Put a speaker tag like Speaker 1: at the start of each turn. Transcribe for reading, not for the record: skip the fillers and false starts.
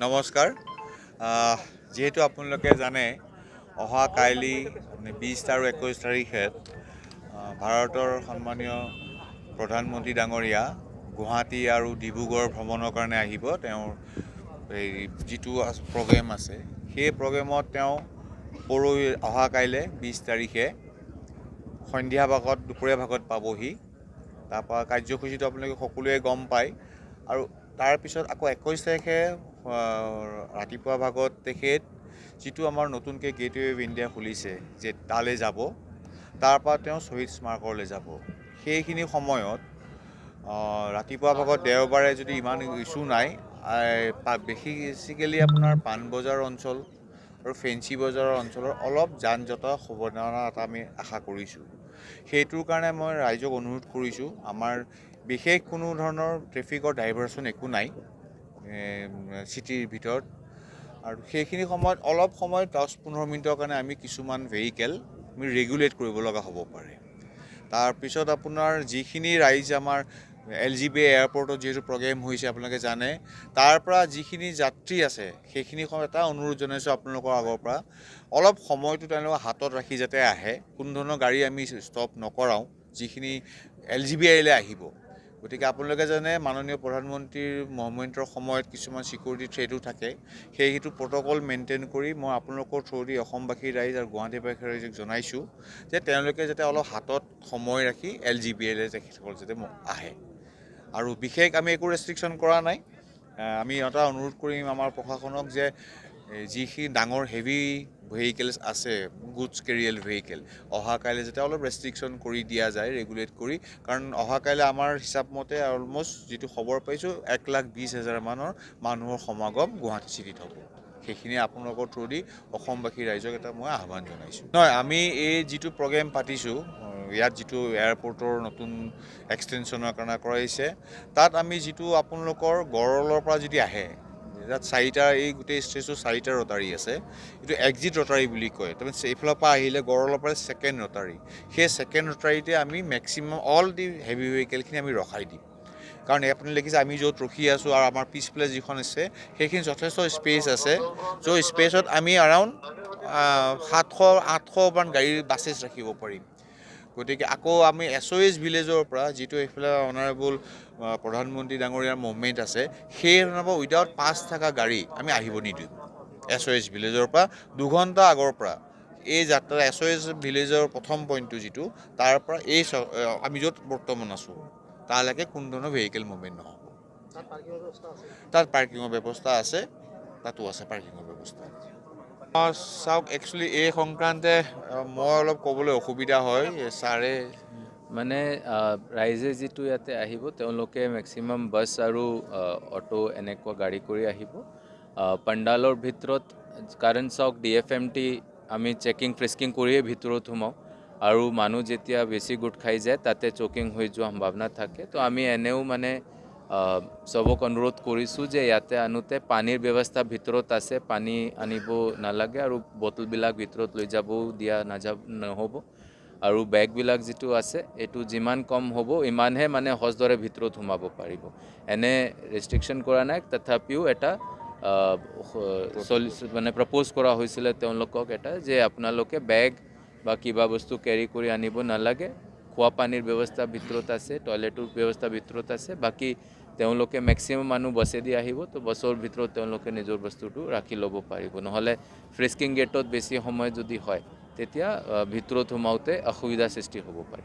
Speaker 1: নমস্কাৰ। যেহেতু আপোনালোকে জানে অহা কাইলি 20 আৰু 21 তাৰিখে ভাৰতৰ সন্মানীয় প্ৰধানমন্ত্ৰী ডাঙৰীয়া গুৱাহাটী আৰু ডিব্ৰুগড় ভ্ৰমণৰ কাৰণে আহিব। তেওঁৰ এই যিটো প্ৰগ্ৰেম আছে সেই প্ৰগ্ৰেমত তেওঁ অহা কাইলৈ 20 তাৰিখে সন্ধিয়া ভাগত দুপৰীয়া ভাগত পাবহি। তাৰপৰা কাৰ্যসূচীটো আপোনালোকে সকলোৱে গম পায়। আৰু তাৰপিছত আকৌ 21 তাৰিখে ৰাতিপুৱা ভাগত তেখেত যিটো আমাৰ নতুনকৈ গেটৱে অফ ইণ্ডিয়া খুলিছে যে তালৈ যাব, তাৰপৰা তেওঁ শ্বহীদ স্মাৰকলৈ যাব। সেইখিনি সময়ত ৰাতিপুৱা ভাগত দেওবাৰে যদি ইমান ইছ্যু নাই, বেছিকেলি আপোনাৰ পাণবজাৰ অঞ্চল আৰু ফেঞ্চি বজাৰৰ অঞ্চলৰ অলপ যান জঁটৰ সম্ভাৱনা এটা আমি আশা কৰিছোঁ। সেইটোৰ কাৰণে মই ৰাইজক অনুৰোধ কৰিছোঁ, আমাৰ বিশেষ কোনো ধৰণৰ ট্ৰেফিকৰ ডাইভাৰশ্যন একো নাই চিটিৰ ভিতৰত। আৰু সেইখিনি সময়ত অলপ সময় 10-15 মিনিটৰ কাৰণে আমি কিছুমান ভেহিকেল আমি ৰেগুলেট কৰিব লগা হ'ব পাৰে। তাৰপিছত আপোনাৰ যিখিনি ৰাইজ আমাৰ LGB এয়াৰপৰ্টত যিহেতু প্ৰগ্ৰেম হৈছে আপোনালোকে জানে, তাৰ পৰা যিখিনি যাত্ৰী আছে সেইখিনি সময় এটা অনুৰোধ জনাইছোঁ আপোনালোকৰ আগৰ পৰা, অলপ সময়টো তেওঁলোকক হাতত ৰাখি যাতে আহে। কোনো ধৰণৰ গাড়ী আমি ষ্টপ নকৰাওঁ যিখিনি LGB এলৈ আহিব। গতিকে আপোনালোকে জানে মাননীয় প্ৰধানমন্ত্ৰীৰ মুভমেণ্টৰ সময়ত কিছুমান চিকিউৰিটি থ্ৰেটো থাকে। সেইটো প্ৰট'কল মেইনটেইন কৰি মই আপোনালোকৰ থ্ৰুদি অসমবাসী ৰাইজ আৰু গুৱাহাটীবাসী ৰাইজক জনাইছোঁ যে তেওঁলোকে যাতে অলপ হাতত সময় ৰাখি LGB এলৈ তেখেতসকল যাতে আহে। আৰু বিশেষ আমি একো ৰেষ্ট্ৰিকশ্যন কৰা নাই। আমি এটা অনুৰোধ কৰিম আমাৰ প্ৰশাসনক যে যিখিনি ডাঙৰ হেভি ভেহিকেলছ আছে, গুডছ কেৰিয়েল ভেহিকেল, অহা কাইলৈ যাতে অলপ ৰেষ্ট্ৰিকশ্যন কৰি দিয়া যায়, ৰেগুলেট কৰি। কাৰণ অহা কাইলৈ আমাৰ হিচাপ মতে অলমষ্ট যিটো খবৰ পাইছোঁ 1,20,000 মানৰ মানুহৰ সমাগম গুৱাহাটী চিটিত হ'ব। সেইখিনি আপোনালোকৰ থ্ৰুদি অসমবাসী ৰাইজক এটা মই আহ্বান জনাইছোঁ। নহয়, আমি এই যিটো প্ৰগ্ৰেম পাতিছোঁ ইয়াত যিটো এয়াৰপৰ্টৰ নতুন এক্সটেনশ্যনৰ কাৰণে কৰাইছে, তাত আমি যিটো আপোনালোকৰ গড়লৰ পৰা যদি আহে, তাত 4টা এই গোটেই ষ্টেজটো 4টা ৰটাৰী আছে। এইটো এক্সিট ৰটাৰী বুলি কয়। তাৰমানে এইফালৰ পৰা আহিলে গড়লৰ পৰা ছেকেণ্ড ৰটাৰী। সেই ছেকেণ্ড ৰটাৰীতে আমি মেক্সিমাম অল দি হেভি ভেহিকেলখিনি আমি ৰখাই দিম। কাৰণ আপুনি দেখিছে আমি য'ত ৰখি আছোঁ আৰু আমাৰ পিছফালে যিখন আছে সেইখিনি যথেষ্ট স্পেচ আছে। চ' স্পেচত আমি এৰাউণ্ড 700-800মান গাড়ীৰ বাছেছ ৰাখিব পাৰিম। গতিকে আকৌ আমি SOS ভিলেজৰ পৰা যিটো এইফালে অনাৰেবল প্ৰধানমন্ত্ৰী ডাঙৰীয়াৰ মুভমেণ্ট আছে, সেই ধৰণৰ পৰা উইদাউট পাছ থকা গাড়ী আমি আহিব নিদিওঁ। SOS ভিলেজৰ পৰা 2 ঘণ্টা আগৰ পৰা এই যাত্ৰা SOS ভিলেজৰ প্ৰথম পইণ্টটো যিটো, তাৰ পৰা আমি য'ত বৰ্তমান আছোঁ তালৈকে কোনো ধৰণৰ ভেহিকেল মুভমেণ্ট নহ'ব। তাত পাৰ্কিঙৰ ব্যৱস্থা আছে, তাতো আছে পাৰ্কিঙৰ ব্যৱস্থা। চাওক, একচুৱেলি এই সংক্ৰান্তে মই অলপ ক'বলৈ অসুবিধা হয়। ছাৰে
Speaker 2: মানে ৰাইজে যিটো ইয়াতে আহিব তেওঁলোকে মেক্সিমাম বাছ আৰু অটো এনেকুৱা গাড়ী কৰি আহিব। পাণ্ডালৰ ভিতৰত কাৰণ চাওক DFMT আমি চেকিং ফ্ৰিস্কিং কৰিয়ে ভিতৰত সোমাওঁ, আৰু মানুহ যেতিয়া বেছি গোট খাই যায় তাতে চকিং হৈ যোৱা সম্ভাৱনা থাকে। তো আমি এনেও মানে চবক অনুৰোধ কৰিছোঁ যে ইয়াতে আনোতে পানীৰ ব্যৱস্থা ভিতৰত আছে, পানী আনিব নালাগে আৰু বটলবিলাক ভিতৰত লৈ যাবও দিয়া নহ'ব। আৰু বেগবিলাক যিটো আছে এইটো যিমান কম হ'ব ইমানহে মানে সহজৰে ভিতৰত সোমাব পাৰিব। এনে ৰেষ্ট্ৰিকশ্যন কৰা নাই, তথাপিও এটা মানে প্ৰপ'জ কৰা হৈছিলে তেওঁলোকক এটা যে আপোনালোকে বেগ বা কিবা বস্তু কেৰি কৰি আনিব নালাগে। খোৱা পানীৰ ব্যৱস্থা ভিতৰত আছে, টয়লেটৰ ব্যৱস্থা ভিতৰত আছে। বাকী তেওঁলোকে মেক্সিমাম মানুহ বাছেদি আহিব, তো বাছৰ ভিতৰত তেওঁলোকে নিজৰ বস্তুটো ৰাখি ল'ব পাৰিব। নহ'লে ফ্ৰিস্কিং গেটত বেছি সময় যদি হয় তেতিয়া ভিতৰত সোমাওঁতে অসুবিধাৰ সৃষ্টি হ'ব পাৰে।